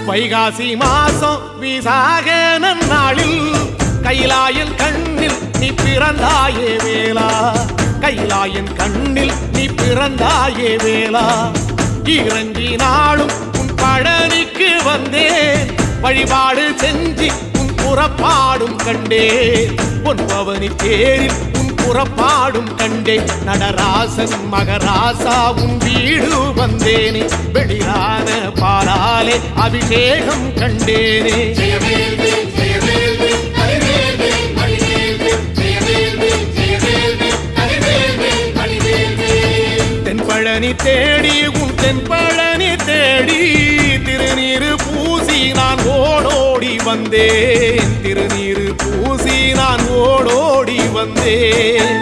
வைகாசி மாசம் விசாக நன்னாளில் கைலாயன் கண்ணில் நீ பிறந்தாயே வேளா, கைலாயன் கண்ணில் நீ பிறந்தாயே வேளா. இறங்கி நாளும் உன் பழனிக்கு வந்தேன், வழிபாடு செஞ்சு உன் புறப்பாடும் கண்டேன். பொன்பவனி தேரில் உன் புறப்பாடும் கண்டேன். நடராசன் மகராசா உன் வீடு வந்தேனே, வெளியான பாலாலே அபிஷேகம் கண்டேனே. தென்பழனி தேடி உன் தென்பழனி தேடி திருநீரு பூசி நான் ஓடோடி வந்தேன், திருநீரு பூசி நான் ஓடோடி வந்தேன்.